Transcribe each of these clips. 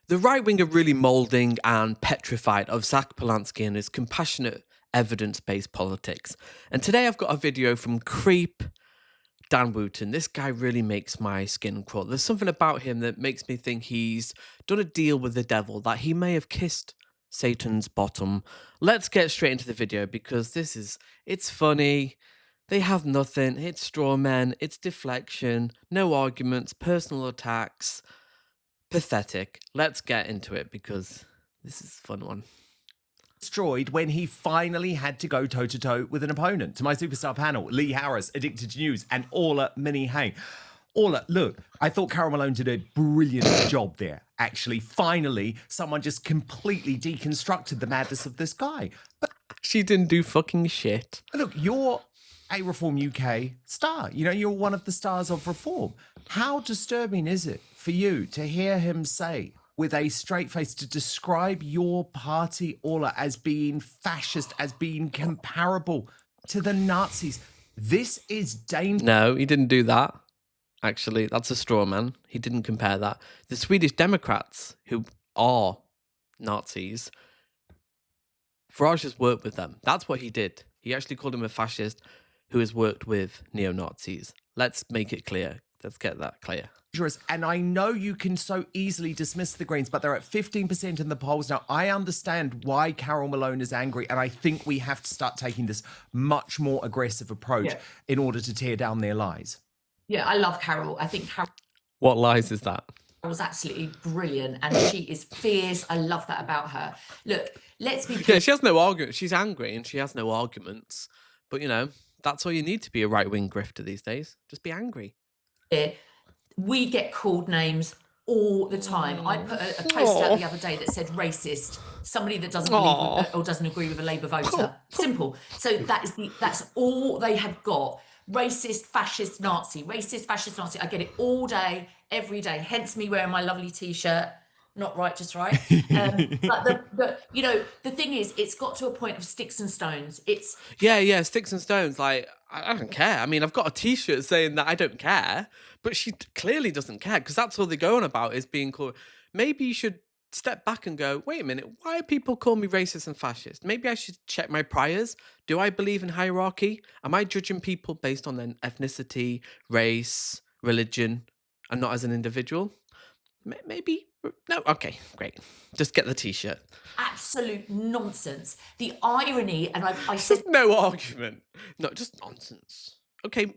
The right wing are really moulding and petrified of Zack Polanski and his compassionate, evidence based politics. And today I've got a video from Creep Dan Wootton. This guy really makes my skin crawl. There's something about him that makes me think he's done a deal with the devil, that he may have kissed Satan's bottom. Let's get straight into the video because it's funny. They have nothing. It's straw men. It's deflection. No arguments. Personal attacks. Pathetic. Let's get into it because this is a fun one. Destroyed when he finally had to go toe-to-toe with an opponent. To my superstar panel, Lee Harris, Addicted to News, and Orla Minnie-Hay. Orla, look, I thought Carol Malone did a brilliant job there. Actually, finally, someone just completely deconstructed the madness of this guy. But She didn't do fucking shit. look, you're a Reform UK star. You know, you're one of the stars of Reform. How disturbing is it for you to hear him say with a straight face to describe your party, Orla, as being fascist, as being comparable to the Nazis? This is dangerous. No, he didn't do that. Actually, that's a straw man. He didn't compare that. The Swedish Democrats, who are Nazis, Farage has worked with them. That's what he did. He actually called him a fascist who has worked with neo-Nazis. Let's make it clear. Let's get that clear. And I know you can so easily dismiss the Greens, but they're at 15% in the polls now. I understand why Carol Malone is angry, and I think we have to start taking this much more aggressive approach in order to tear down their lies. Yeah, I love Carol. I think Carol What lies is that? was absolutely brilliant, and she is fierce. I love that about her. Look, let's be clear. Yeah, she has no argument. She's angry and she has no arguments. But, you know, that's all you need to be a right-wing grifter these days. Just be angry. We get called names all the time. I put a post out the other day that said racist, somebody that doesn't believe or doesn't agree with a Labour voter. Simple. So that's all they have got. Racist, fascist, Nazi. Racist, fascist, Nazi. I get it all day, every day. Hence me wearing my lovely T-shirt. Not right, just right. But you know, the thing is, it's got to a point of sticks and stones. Yeah, sticks and stones. Like, I don't care. I mean, I've got a T-shirt saying that I don't care, but she clearly doesn't care because that's all they're going about is being called. Maybe you should step back and go, wait a minute, why do people call me racist and fascist? Maybe I should check my priors. Do I believe in hierarchy? Am I judging people based on their ethnicity, race, religion, and not as an individual? Maybe. No, okay, great. Just get the T-shirt. Absolute nonsense. The irony, and I said No argument. No, just nonsense. Okay,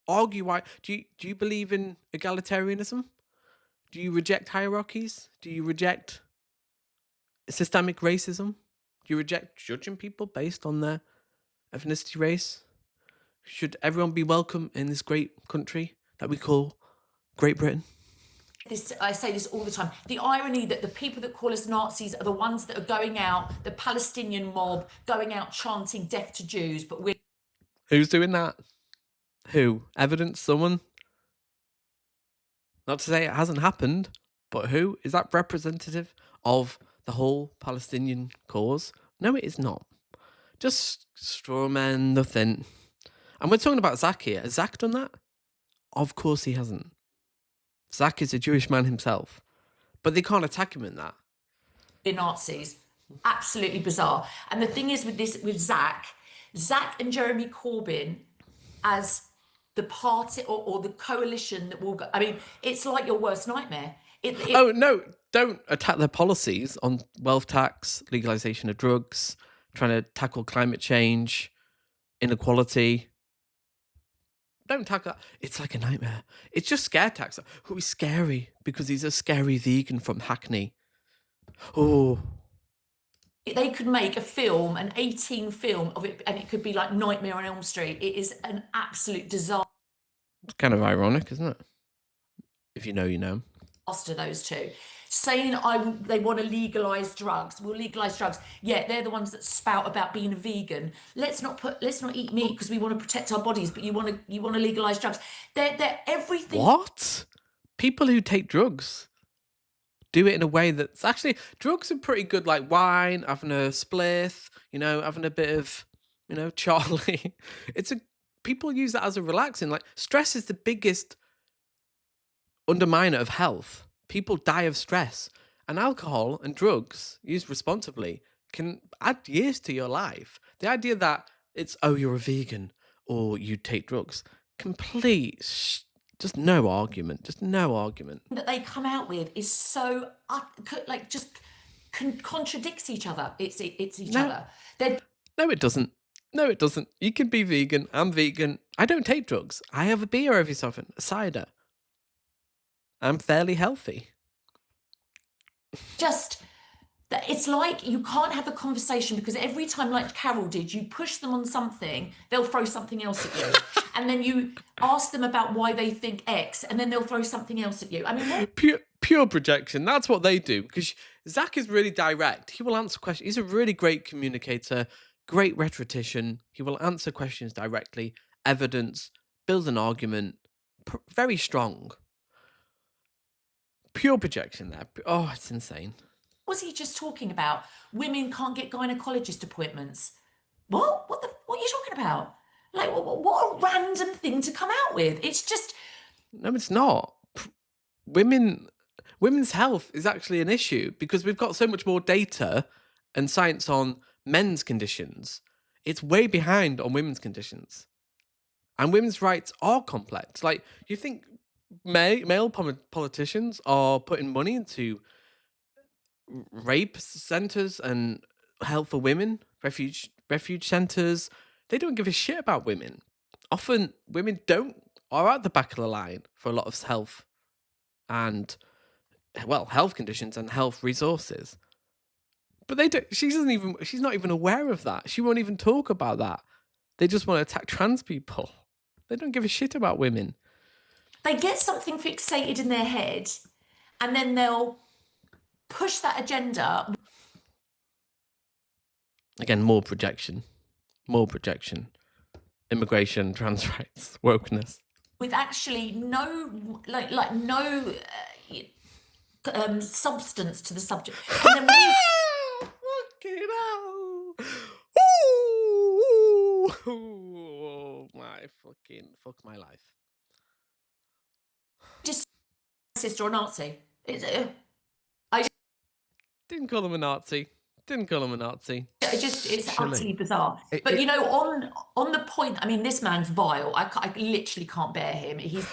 argue why. Do you believe in egalitarianism? Do you reject hierarchies? Do you reject systemic racism? Do you reject judging people based on their ethnicity, race? Should everyone be welcome in this great country that we call Great Britain? I say this all the time. The irony that the people that call us Nazis are the ones that are going out, the Palestinian mob, going out chanting death to Jews, but we're... Who's doing that? Who? Evidence? Someone? Not to say it hasn't happened, but who? Is that representative of the whole Palestinian cause? No, it is not. Just straw men, nothing. And we're talking about Zack here. Has Zack done that? Of course he hasn't. Zack is a Jewish man himself. But they can't attack him in that. we're Nazis. Absolutely bizarre. And the thing is with Zack and Jeremy Corbyn as the party or the coalition that will go, I mean, it's like your worst nightmare. Oh, no, don't attack their policies on wealth tax, legalization of drugs, trying to tackle climate change, inequality. Don't tackle that. It's like a nightmare. It's just scare tax. Oh, he's scary because he's a scary vegan from Hackney. Oh. They could make a film, an 18 film of it, and it could be like Nightmare on Elm Street. It is an absolute disaster. It's kind of ironic, isn't it? If you know, you know. Those two saying they want to legalize drugs. We'll legalize drugs. Yeah, they're the ones that spout about being a vegan. Let's not eat meat because we want to protect our bodies. But you want to legalize drugs. They're everything. What? People who take drugs do it in a way that's actually, drugs are pretty good, like wine, having a spliff, having a bit of, Charlie. People use that as a relaxing. Like, stress is the biggest underminer of health. People die of stress. And alcohol and drugs used responsibly can add years to your life. The idea that it's, oh, you're a vegan or you take drugs, just no argument, just no argument. That they come out with is so like just contradicts each other. It's each other. No, it doesn't. No, it doesn't. You can be vegan. I'm vegan. I don't take drugs. I have a beer every so often, a cider. I'm fairly healthy. Just that it's like you can't have a conversation because every time, like Carol did, you push them on something, they'll throw something else at you. And then you ask them about why they think X, and then they'll throw something else at you. I mean, pure projection. That's what they do, because Zack is really direct. He will answer questions. He's a really great communicator, great rhetorician. He will answer questions directly, evidence, build an argument, very strong. Pure projection there. Oh, it's insane. was he just talking about? Women can't get gynecologist appointments. What? What are you talking about? Like, what a random thing to come out with. It's just... No, it's not. Women's health is actually an issue because we've got so much more data and science on men's conditions. It's way behind on women's conditions. And women's rights are complex. Like, you think male politicians are putting money into rape centers and health for women, refuge centers? They don't give a shit about women. Often women are at the back of the line for a lot of health and, well, health conditions and health resources. But they don't. She's not even aware of that. She won't even talk about that. They just want to attack trans people. They don't give a shit about women. They get something fixated in their head, and then they'll push that agenda. Again, more projection. Immigration, trans rights, wokeness. With actually no, no substance to the subject. And then Fucking hell. Ooh, fuck my life. Just sister or Nazi. Didn't call him a Nazi. It's utterly bizarre. But you know, on the point, I mean, this man's vile. I literally can't bear him. He's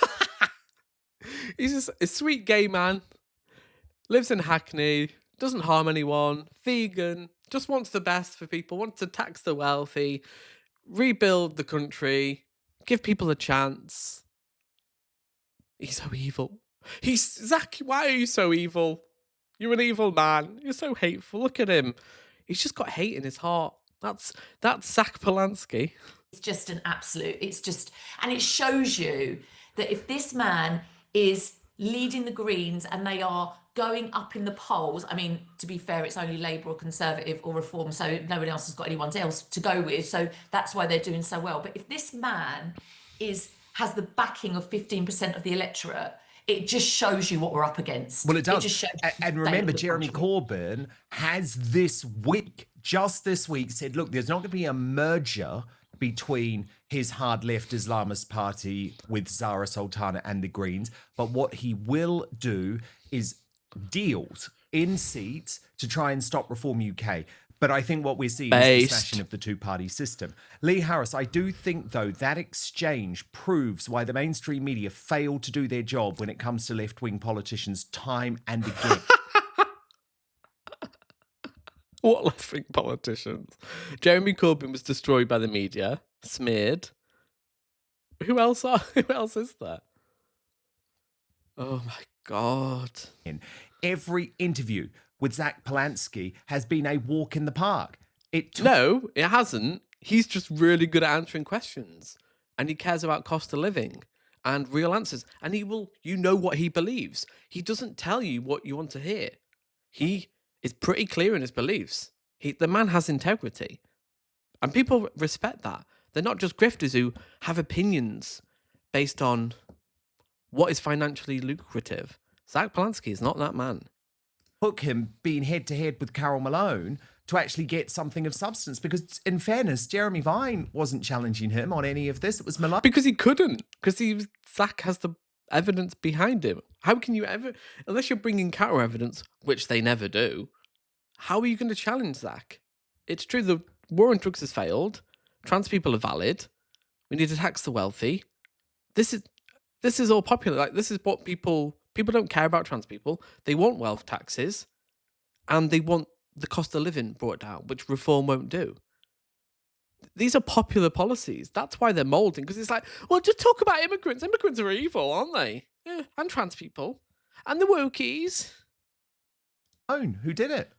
just a sweet gay man, lives in Hackney, doesn't harm anyone, vegan, just wants the best for people, wants to tax the wealthy, rebuild the country, give people a chance. He's so evil. Zack, why are you so evil? You're an evil man. You're so hateful. Look at him. He's just got hate in his heart. That's Zack Polanski. It's just an absolute, and it shows you that if this man is leading the Greens and they are going up in the polls, I mean, to be fair, it's only Labour or Conservative or Reform, so no one else has got anyone else to go with, so that's why they're doing so well. But if this man has the backing of 15% of the electorate, it just shows you what we're up against. Well, it does. Just shows and remember, Jeremy Corbyn has just this week, said, look, there's not going to be a merger between his hard left Islamist party with Zara Sultana and the Greens. But what he will do is deals in seats to try and stop Reform UK. But I think what we're seeing is the smashing of the two-party system. Lee Harris, I do think, though, that exchange proves why the mainstream media failed to do their job when it comes to left-wing politicians time and again. What left-wing politicians? Jeremy Corbyn was destroyed by the media, smeared. Who else is there? Oh, my God. Every interview with Zack Polanski has been a walk in the park. No, it hasn't. He's just really good at answering questions. And he cares about cost of living and real answers. And you know what he believes. He doesn't tell you what you want to hear. He is pretty clear in his beliefs. The man has integrity. And people respect that. They're not just grifters who have opinions based on what is financially lucrative. Zack Polanski is not that man. Took him being head-to-head with Carol Malone to actually get something of substance. Because, in fairness, Jeremy Vine wasn't challenging him on any of this. It was Malone. Because he couldn't. Because Zack has the evidence behind him. How can you ever, unless you're bringing counter evidence, which they never do, how are you going to challenge Zack? It's true, the war on drugs has failed. Trans people are valid. We need to tax the wealthy. This is all popular. Like, this is what people don't care about trans people. They want wealth taxes, and they want the cost of living brought down, which reform won't do. These are popular policies. That's why they're molding, because it's like, well, just talk about immigrants. Immigrants are evil, aren't they? Yeah, and trans people. And the wokies. Who did it?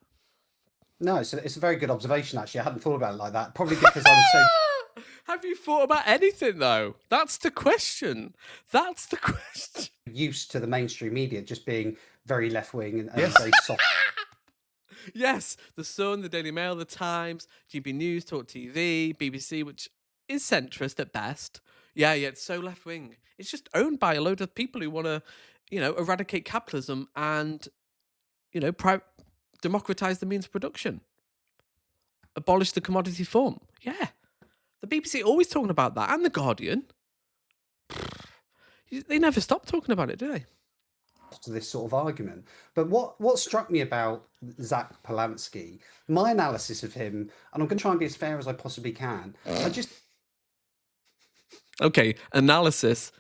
No, it's a very good observation, actually. I hadn't thought about it like that. Probably because I'm so Have you thought about anything, though? That's the question. That's the question. used to the mainstream media just being very left-wing and Yes. very soft. Yes, The Sun, the Daily Mail, the Times, GB News, Talk TV, BBC, which is centrist at best. Yeah, it's so left wing. It's just owned by a load of people who want to, eradicate capitalism and, democratize the means of production, abolish the commodity form. Yeah, the BBC always talking about that, and the Guardian. They never stop talking about it, do they? To this sort of argument. But what struck me about Zack Polanski, my analysis of him, and I'm going to try and be as fair as I possibly can. Okay, analysis.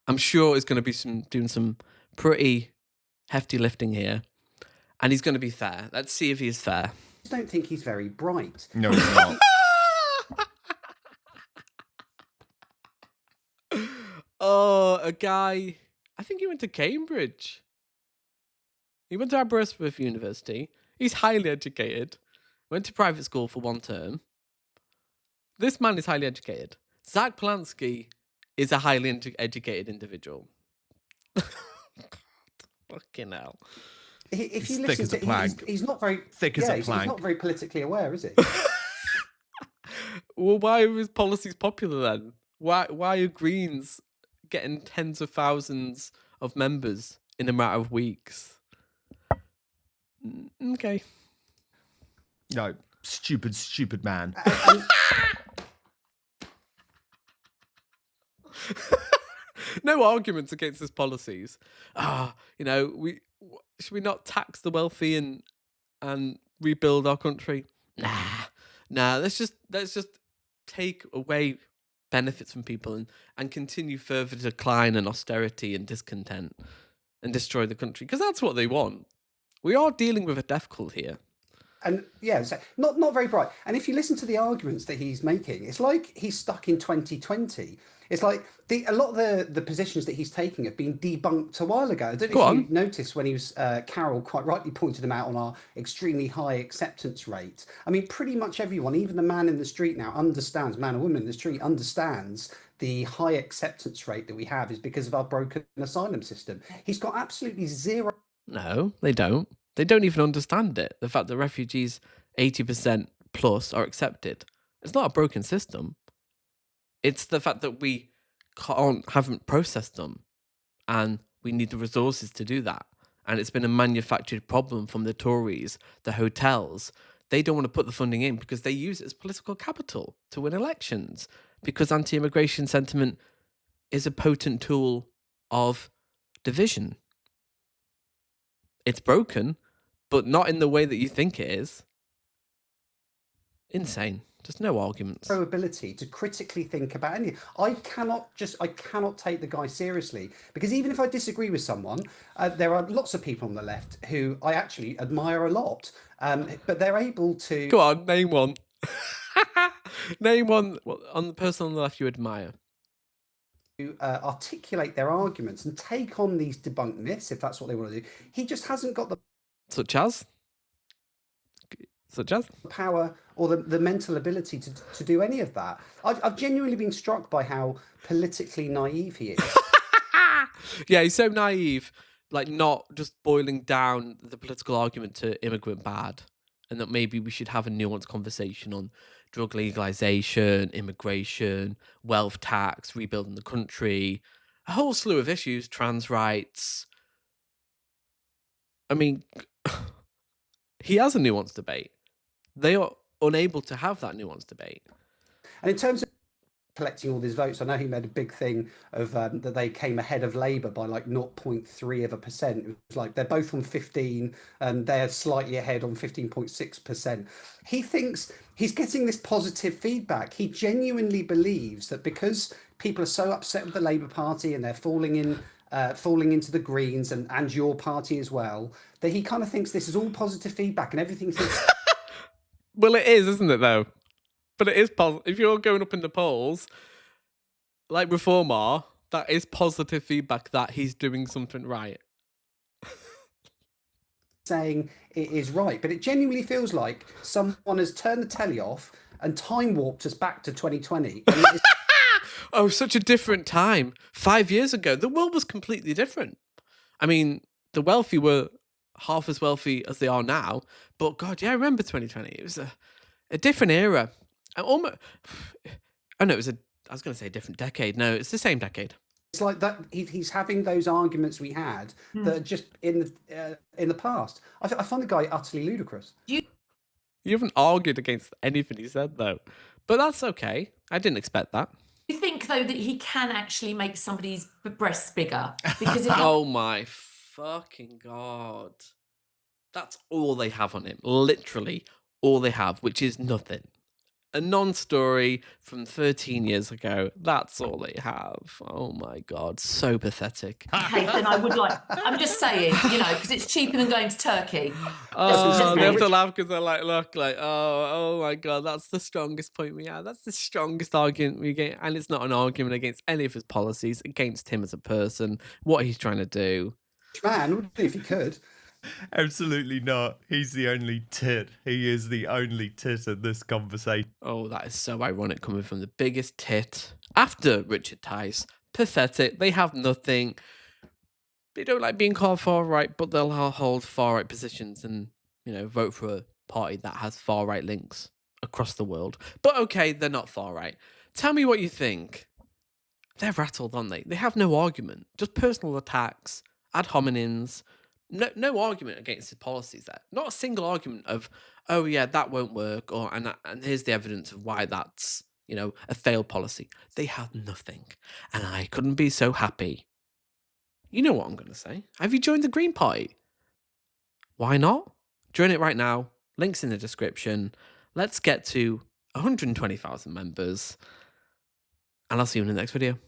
I'm sure is going to be doing some pretty hefty lifting here, and he's going to be fair. Let's see if he's fair. I don't think he's very bright. No, he's not. Oh, a guy. I think he went to Cambridge. He went to Aberystwyth University. He's highly educated. Went to private school for one term. This man is highly educated. Zack Polanski is a highly educated individual. Fucking hell. If He's you thick listen as a to plank. he's not very Thick as a he's plank. not very politically aware, is he? Well, why are his policies popular then? Why are Greens getting tens of thousands of members in a matter of weeks? Okay. No, stupid man. No arguments against his policies. Should we not tax the wealthy and rebuild our country? Nah. Let's just take away benefits from people and continue further decline and austerity and discontent and destroy the country, because that's what they want. We are dealing with a death cult here. And yeah, so not very bright. And if you listen to the arguments that he's making, it's like he's stuck in 2020. It's like a lot of the positions that he's taking have been debunked a while ago. I don't know if you noticed when he was, Carol quite rightly pointed him out on our extremely high acceptance rate. I mean, pretty much everyone, even the man in the street now understands, man or woman in the street understands the high acceptance rate that we have is because of our broken asylum system. He's got absolutely zero. No, they don't. They don't even understand it. The fact that refugees, 80% plus, are accepted. It's not a broken system. It's the fact that we haven't processed them, and we need the resources to do that. And it's been a manufactured problem from the Tories, the hotels. They don't want to put the funding in because they use it as political capital to win elections, because anti-immigration sentiment is a potent tool of division. It's broken, but not in the way that you think it is. Insane. Just no arguments. Ability to critically think about anything. I cannot take the guy seriously, because even if I disagree with someone, there are lots of people on the left who I actually admire a lot, but they're able to. Go on, name one. Name one on the person on the left you admire. To articulate their arguments and take on these debunked myths, if that's what they want to do. He just hasn't got the Such as power or the mental ability to do any of that. I've genuinely been struck by how politically naive he is. Yeah, he's so naive, like not just boiling down the political argument to immigrant bad, and that maybe we should have a nuanced conversation on drug legalization, immigration, wealth tax, rebuilding the country, a whole slew of issues, trans rights. I mean, he has a nuanced debate. They are unable to have that nuanced debate. And in terms of collecting all these votes. I know he made a big thing of that they came ahead of Labour by like 0.3%. It was like they're both on 15 and they're slightly ahead on 15.6%. He thinks he's getting this positive feedback. He genuinely believes that because people are so upset with the Labour Party and they're falling into the Greens and your party as well, that he kind of thinks this is all positive feedback and everything's Well, it is, isn't it, though? But it is positive. If you're going up in the polls, like Reform are, that is positive feedback that he's doing something right. saying it is right. But it genuinely feels like someone has turned the telly off and time warped us back to 2020. And it is Oh, such a different time. 5 years ago, the world was completely different. I mean, the wealthy were half as wealthy as they are now. But God, yeah, I remember 2020. It was a different era. Almost, oh no, I was going to say a different decade. No, it's the same decade. it's like that he's having those arguments we had that are just in the past. I find the guy utterly ludicrous. You haven't argued against anything he said, though. But that's okay. I didn't expect that. You think, though, that he can actually make somebody's breasts bigger? Because if Oh my fucking God. That's all they have on him. Literally all they have, which is nothing. A non-story from 13 years ago. That's all they have. Oh my God. So pathetic. okay, then I would like. I'm just saying, because it's cheaper than going to Turkey. Oh, they have to laugh because they're like, look, like, oh my God, that's the strongest point we have. That's the strongest argument we get. And it's not an argument against any of his policies, against him as a person, what he's trying to do. Man, wouldn't he, if he could? Absolutely not. He's the only tit. He is the only tit in this conversation. Oh, that is so ironic coming from the biggest tit after Richard Tice. Pathetic. They have nothing. They don't like being called far right, but they'll hold far right positions and, vote for a party that has far right links across the world. But okay, they're not far right. Tell me what you think. They're rattled, aren't they? They have no argument. Just personal attacks, ad hominems. No argument against his policies there. Not a single argument of, oh yeah, that won't work, or and here's the evidence of why that's a failed policy. They have nothing, and I couldn't be so happy. You know what I'm going to say? Have you joined the Green Party? Why not? Join it right now. Links in the description. Let's get to 120,000 members, and I'll see you in the next video.